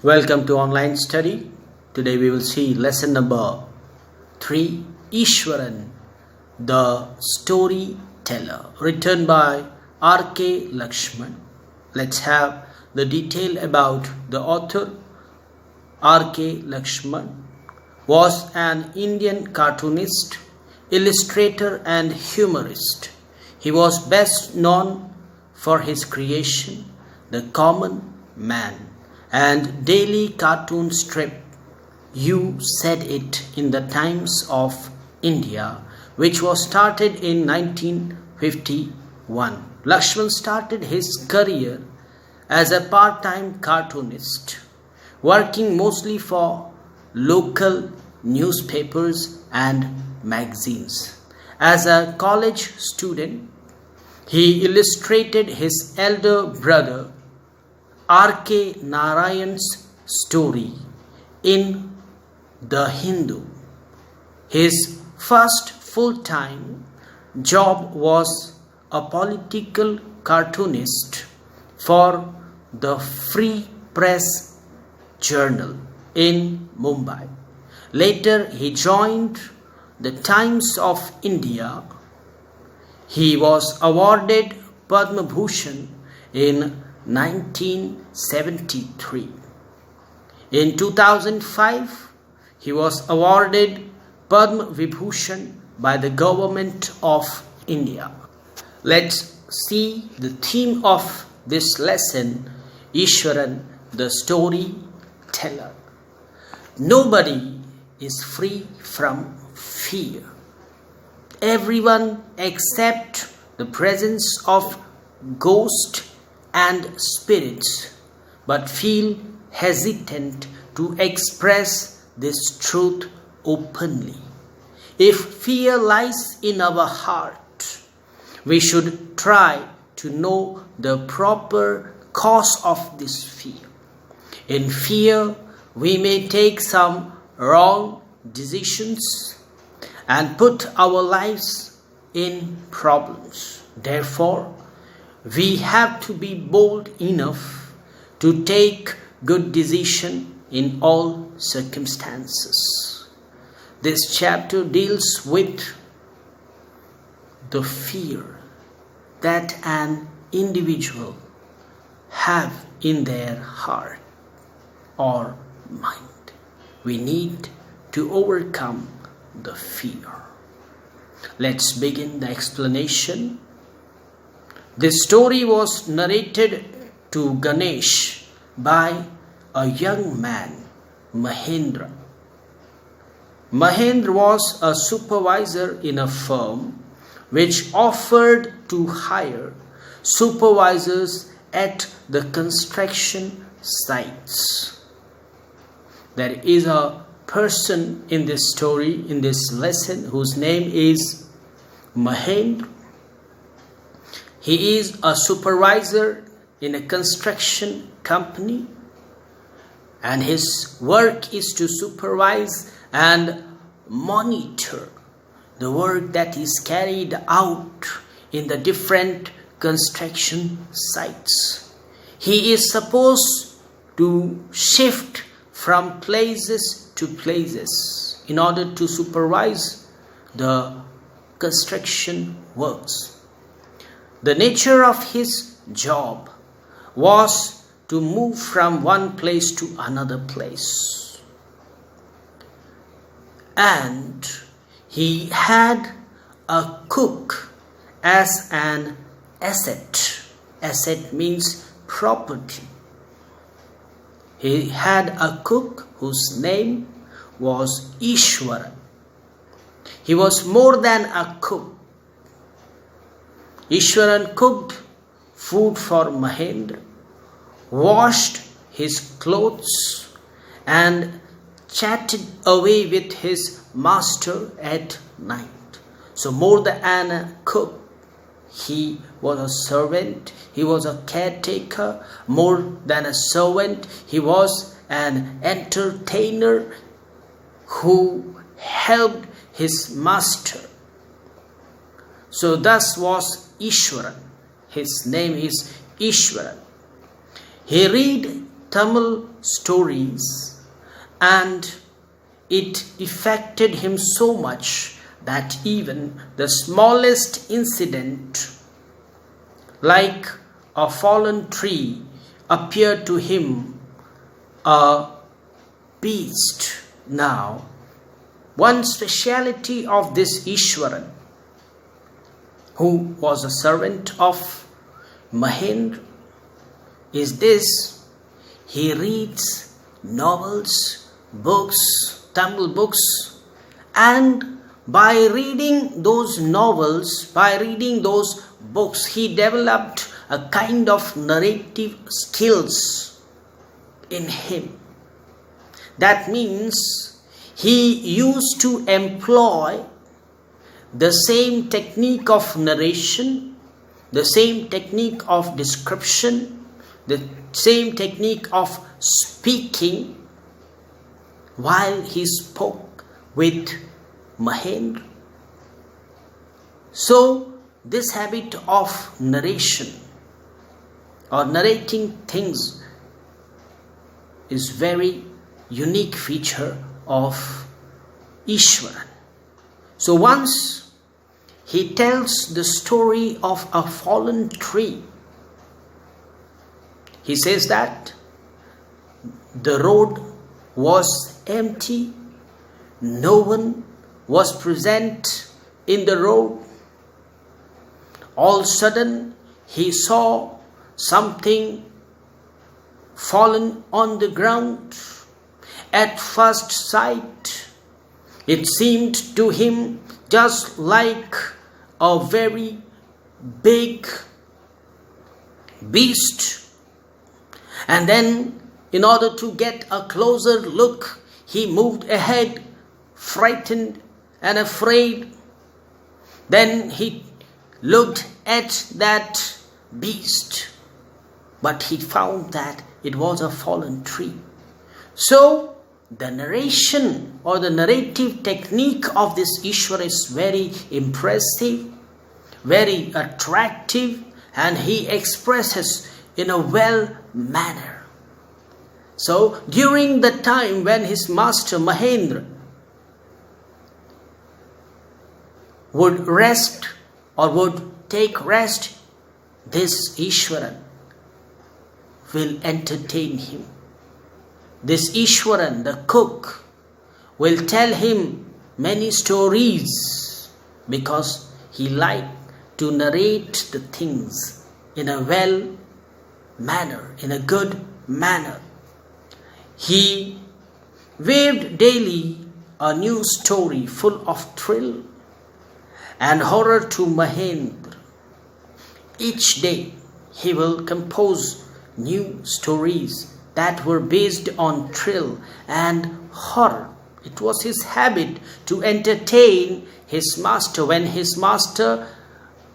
Welcome to online study. Today we will see lesson number 3, Iswaran the Storyteller, written by R.K. Lakshman. Let's have the detail about the author. R.K. Lakshman was an Indian cartoonist, illustrator and humorist. He was best known for his creation, The Common Man, and daily cartoon strip You Said It in the Times of India, which was started in 1951. Lakshman started his career as a part-time cartoonist, working mostly for local newspapers and magazines. As a college student, he illustrated his elder brother R.K. Narayan's story in The Hindu. His first full-time job was a political cartoonist for the Free Press Journal in Mumbai. Later, he joined the Times of India. He was awarded Padma Bhushan in 1973. In 2005, he was awarded Padma Vibhushan by the Government of India. Let's see the theme of this lesson, Iswaran the Storyteller. Nobody is free from fear. Everyone except the presence of ghosts and spirits, but feel hesitant to express this truth openly. If fear lies in our heart, we should try to know the proper cause of this fear. In fear, we may take some wrong decisions and put our lives in problems. Therefore, we have to be bold enough to take good decision in all circumstances. This chapter deals with the fear that an individual have in their heart or mind. We need to overcome the fear. Let's begin the explanation. This story was narrated to Ganesh by a young man, Mahendra. Mahendra was a supervisor in a firm which offered to hire supervisors at the construction sites. There is a person in this story, in this lesson, whose name is Mahendra. He is a supervisor in a construction company, and his work is to supervise and monitor the work that is carried out in the different construction sites. He is supposed to shift from places to places in order to supervise the construction works. The nature of his job was to move from one place to another place. And he had a cook as an asset. Asset means property. He had a cook whose name was Iswaran. He was more than a cook. Iswaran cooked food for Mahendra, washed his clothes, and chatted away with his master at night. So more than a cook, he was a servant, he was a caretaker. More than a servant, he was an entertainer who helped his master. So thus Iswaran. His name is Iswaran. He read Tamil stories, and it affected him so much that even the smallest incident, like a fallen tree, appeared to him a beast. Now, one speciality of this Iswaran, who was a servant of Mahendra, is this: he reads novels, books, Tamil books, and by reading those novels, by reading those books, he developed a kind of narrative skills in him. That means he used to employ the same technique of narration, the same technique of description, the same technique of speaking while he spoke with Mahendra. So, this habit of narration or narrating things is very unique feature of Iswaran. So once he tells the story of a fallen tree. He says that the road was empty, no one was present in the road. All of a sudden he saw something fallen on the ground. At first sight, it seemed to him just like a very big beast. And then, in order to get a closer look, he moved ahead, frightened and afraid. Then he looked at that beast, but he found that it was a fallen tree. So, the narration or the narrative technique of this Ishwar is very impressive, very attractive, and he expresses in a well manner. So, during the time when his master Mahendra would rest or would take rest, this Ishwaran will entertain him. This Iswaran, the cook, will tell him many stories because he liked to narrate the things in a well manner, in a good manner. He weaved daily a new story full of thrill and horror to Mahendra. Each day he will compose new stories that were based on thrill and horror. It was his habit to entertain his master. When his master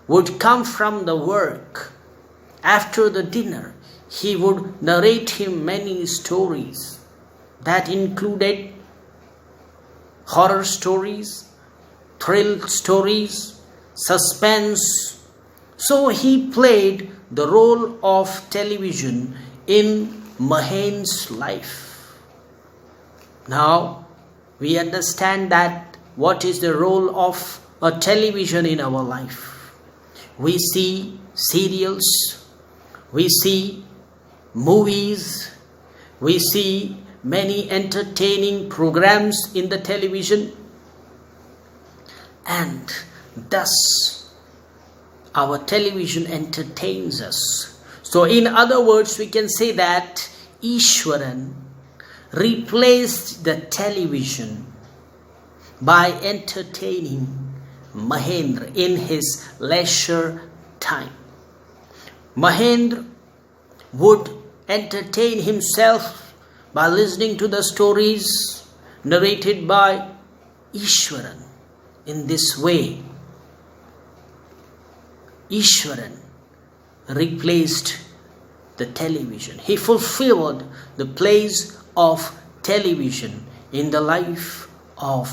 would come from the work, after the dinner, he would narrate him many stories that included horror stories, thrill stories, suspense. So he played the role of television in Mahendra's life. Now we understand that what is the role of a television in our life. We see serials, we see movies, we see many entertaining programs in the television, and thus our television entertains us. So in other words, we can say that Iswaran replaced the television by entertaining Mahendra in his leisure time. Mahendra would entertain himself by listening to the stories narrated by Iswaran. In this way, Iswaran replaced the television. He fulfilled the place of television in the life of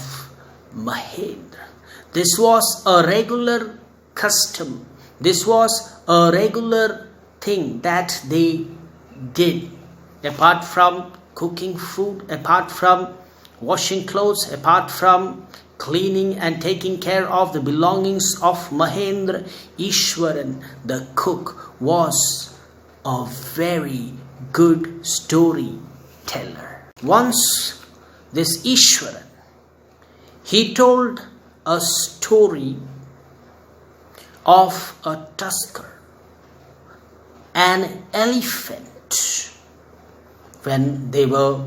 Mahendra. This was a regular custom. This was a regular thing that they did apart from cooking food, apart from washing clothes, apart from cleaning and taking care of the belongings of Mahendra, Iswaran, the cook, was a very good storyteller. Once this Iswaran, he told a story of a tusker, an elephant, when they were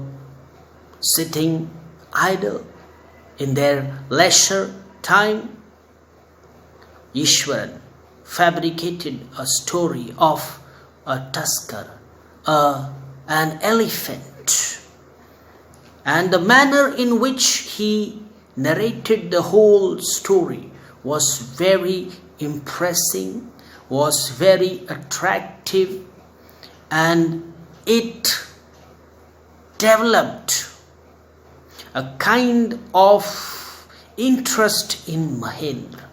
sitting idle in their leisure time. Iswaran fabricated a story of a tusker, an elephant, and the manner in which he narrated the whole story was very impressive, was very attractive, and it developed a kind of interest in Mahendra.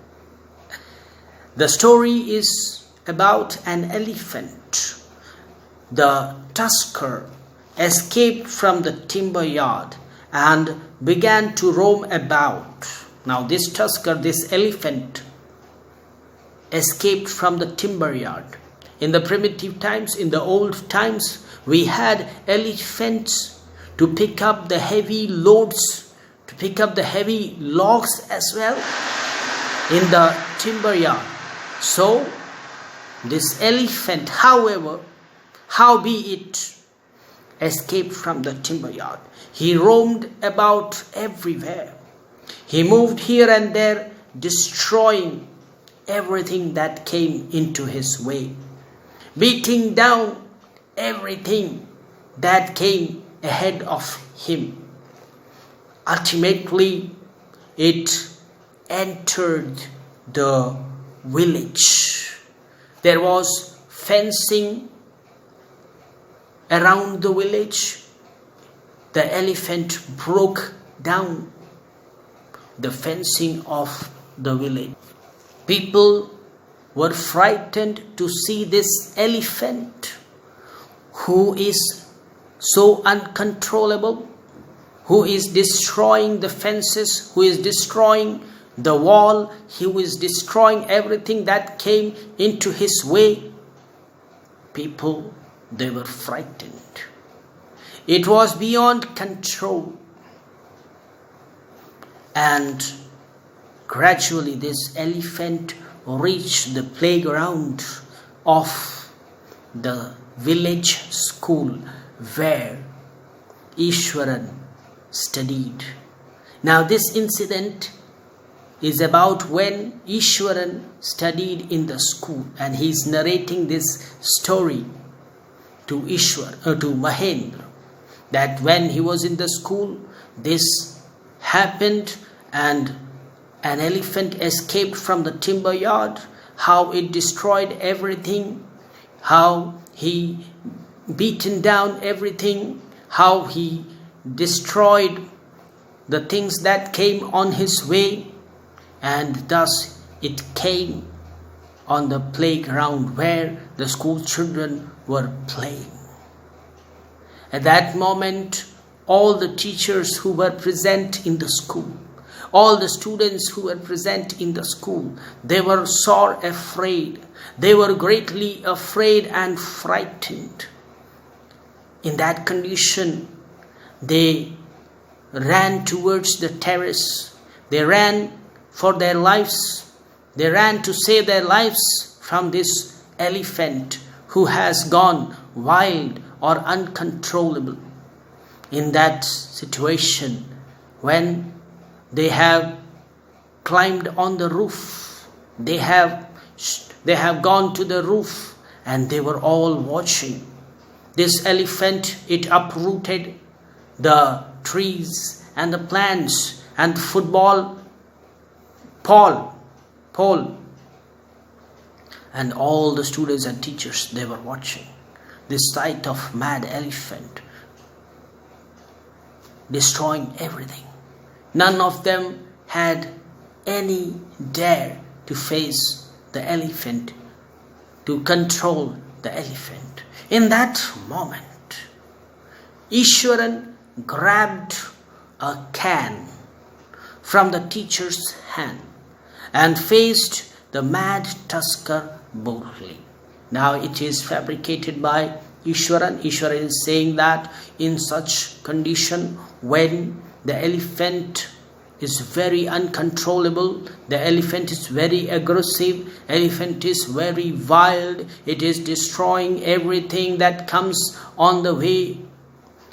The story is about an elephant. The tusker escaped from the timber yard and began to roam about. Now this tusker, this elephant, escaped from the timber yard. In the primitive times, in the old times, we had elephants to pick up the heavy loads, to pick up the heavy logs as well in the timber yard. So this elephant, however, howbeit, escaped from the timber yard. He roamed about everywhere. He moved here and there, destroying everything that came into his way, beating down everything that came ahead of him. Ultimately, it entered the village. There was fencing around the village. The elephant broke down the fencing of the village. People were frightened to see this elephant who is so uncontrollable, who is destroying the fences, who is destroying the wall, who is destroying everything that came into his way. People, they were frightened. It was beyond control. And gradually this elephant reached the playground of the village school where Iswaran studied. Now this incident is about when Iswaran studied in the school, and he is narrating this story to Mahendra, that when he was in the school, this happened and an elephant escaped from the timber yard, how it destroyed everything, how he beaten down everything, how he destroyed the things that came on his way, and thus it came on the playground where the school children were playing. At that moment, all the teachers who were present in the school, all the students who were present in the school, they were sore afraid. They were greatly afraid and frightened. In that condition, they ran towards the terrace. They ran for their lives. They ran to save their lives from this elephant who has gone wild or uncontrollable. In that situation, when they have climbed on the roof, they have gone to the roof, and they were all watching. This elephant, it uprooted the trees and the plants and the football pole, and all the students and teachers, they were watching this sight of mad elephant destroying everything. None of them had any dare to face the elephant, to control the elephant. In that moment, Iswaran grabbed a can from the teacher's hand and faced the mad tusker boldly. Now it is fabricated by Iswaran. Iswaran is saying that in such condition, when the elephant is very uncontrollable, the elephant is very aggressive, elephant is very wild, it is destroying everything that comes on the way.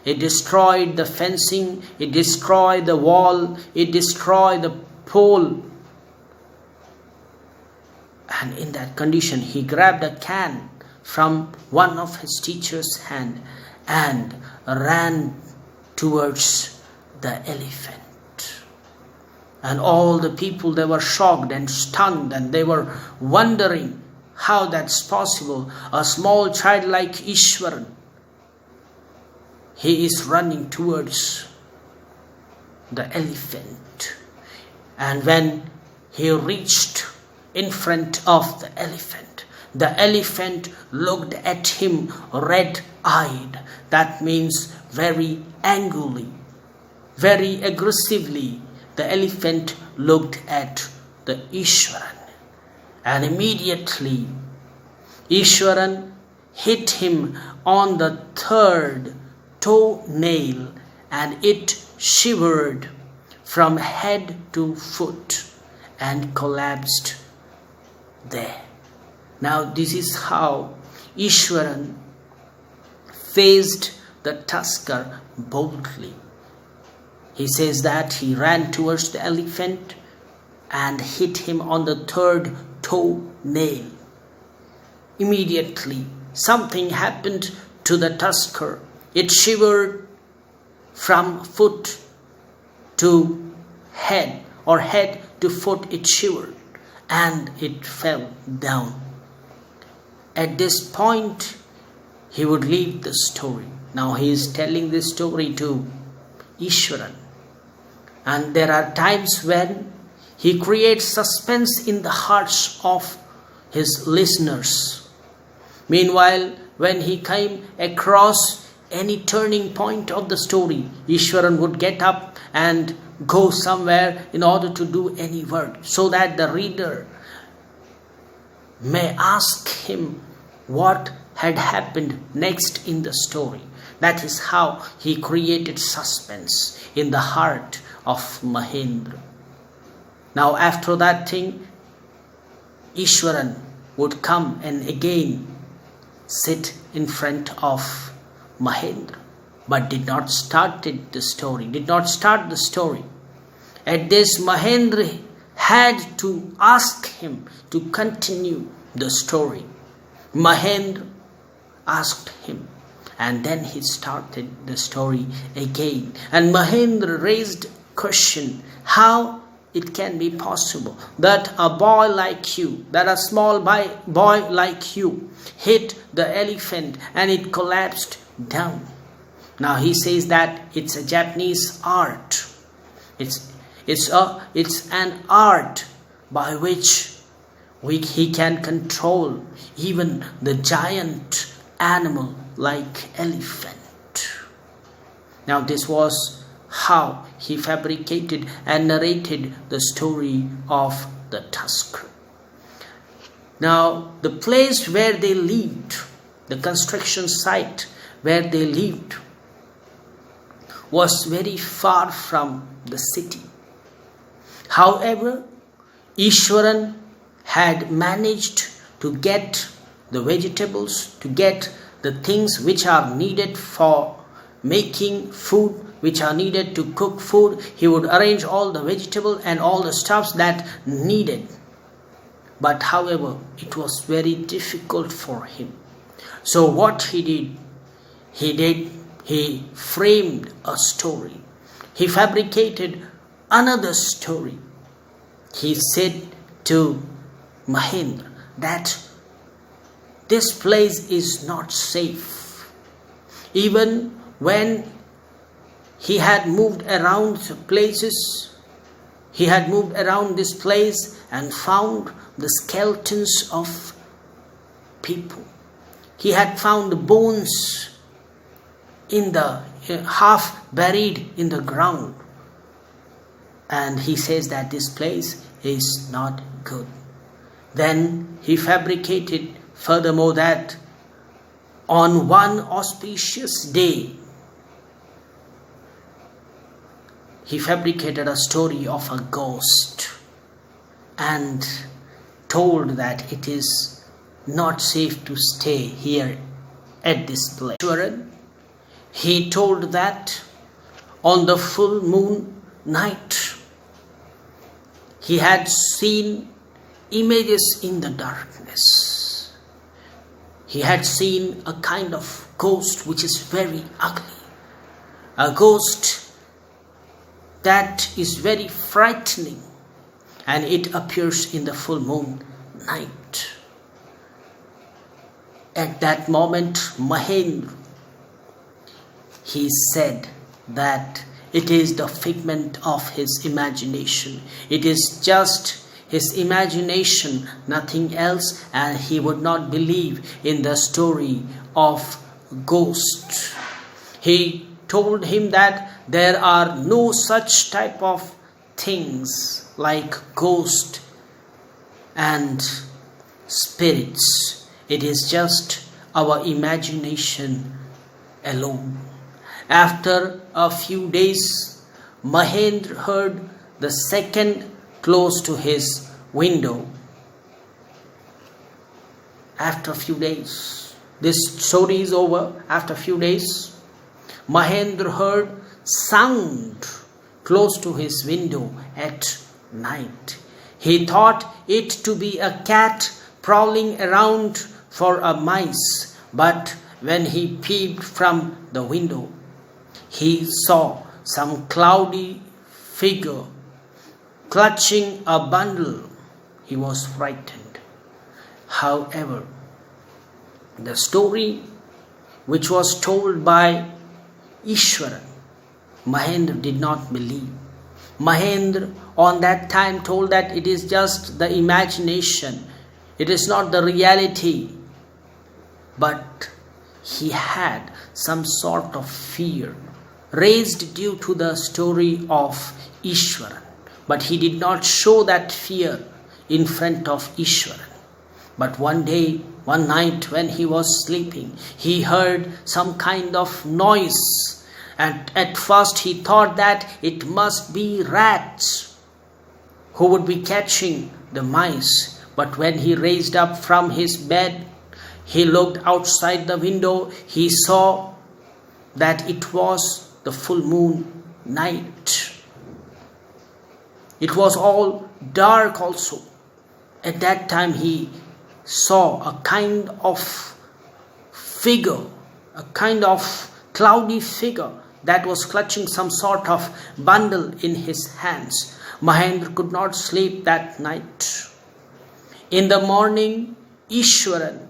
It destroyed the fencing, it destroyed the wall, it destroyed the pole. And in that condition, he grabbed a can from one of his teacher's hand and ran towards the elephant. And all the people, they were shocked and stunned, and they were wondering how that's possible. A small child like Iswaran, he is running towards the elephant. And when he reached in front of the elephant looked at him red-eyed. That means very angrily, very aggressively. The elephant looked at the Iswaran, and immediately Iswaran hit him on the third toenail, and it shivered from head to foot and collapsed there. Now this is how Iswaran faced the tusker boldly. He says that he ran towards the elephant and hit him on the third toenail. Immediately, something happened to the tusker. It shivered from foot to head, or head to foot it shivered, and it fell down. At this point, he would leave the story. Now he is telling this story to Iswaran. And there are times when he creates suspense in the hearts of his listeners. Meanwhile, when he came across any turning point of the story, Iswaran would get up and go somewhere in order to do any work, so that the reader may ask him what had happened next in the story. That is how he created suspense in the heart of Mahendra. Now after that thing, Iswaran would come and again sit in front of Mahendra, but did not start the story. At this, Mahendra had to ask him to continue the story. Mahendra asked him, and then he started the story again. And Mahendra raised question, how it can be possible that a boy like you, that a small boy like you hit the elephant and it collapsed down. Now he says that it's a Japanese art. It's an art by which he can control even the giant animal like elephant. Now this was how he fabricated and narrated the story of the tusker. Now the place where they lived, the construction site where they lived, was very far from the city. However, Iswaran had managed to get the vegetables, to get the things which are needed for making food, which are needed to cook food. He would arrange all the vegetable and all the stuffs that needed. But however, it was very difficult for him. So what he did, he framed a story. He fabricated another story. He said to Mahendra that this place is not safe. Even when he had moved around places, he had moved around this place and found the skeletons of people. He had found the bones in half buried in the ground. And he says that this place is not good. Then he fabricated furthermore that on one auspicious day, he fabricated a story of a ghost and told that it is not safe to stay here at this place. He told that on the full moon night, he had seen images in the darkness. He had seen a kind of ghost which is very ugly. A ghost that is very frightening, and it appears in the full moon night. At that moment, Mahendra, he said that it is the figment of his imagination. It is just his imagination, nothing else, and he would not believe in the story of ghost. He told him that there are no such type of things like ghost and spirits. It is just our imagination alone. After a few days, Mahendra heard the second close to his window. After a few days, this story is over. After a few days, Mahendra heard sound close to his window at night. He thought it to be a cat prowling around for a mice, but when he peeped from the window, he saw some cloudy figure clutching a bundle. He was frightened. However, the story which was told by Iswaran, Mahendra did not believe. Mahendra on that time told that it is just the imagination. It is not the reality. But he had some sort of fear raised due to the story of Iswaran. But he did not show that fear in front of Iswaran. But one night when he was sleeping, he heard some kind of noise. And at first he thought that it must be rats who would be catching the mice. But when he raised up from his bed, he looked outside the window. He saw that it was the full moon night. It was all dark also. At that time he saw a kind of figure, a kind of cloudy figure that was clutching some sort of bundle in his hands. Mahendra could not sleep that night. In the morning, Iswaran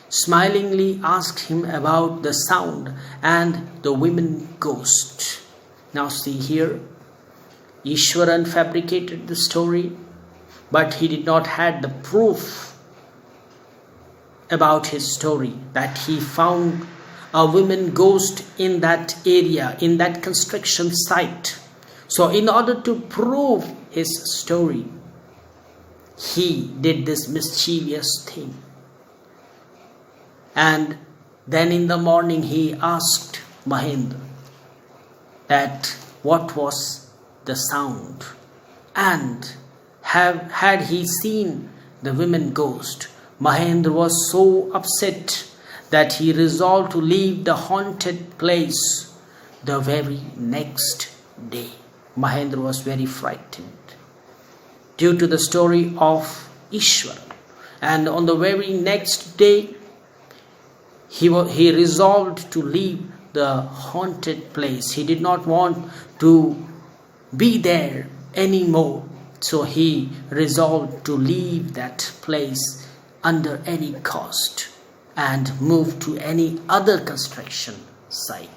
smilingly asked him about the sound and the women ghost. Now see here, Iswaran fabricated the story, but he did not have the proof about his story that he found a woman ghost in that area, in that construction site. So in order to prove his story, he did this mischievous thing. And then in the morning he asked Mahendra that what was the sound, and had he seen the women ghost. Mahendra was so upset that he resolved to leave the haunted place the very next day. Mahendra was very frightened due to the story of Iswaran, and on the very next day he resolved to leave the haunted place. He did not want to be there anymore, so he resolved to leave that place under any cost and move to any other construction site.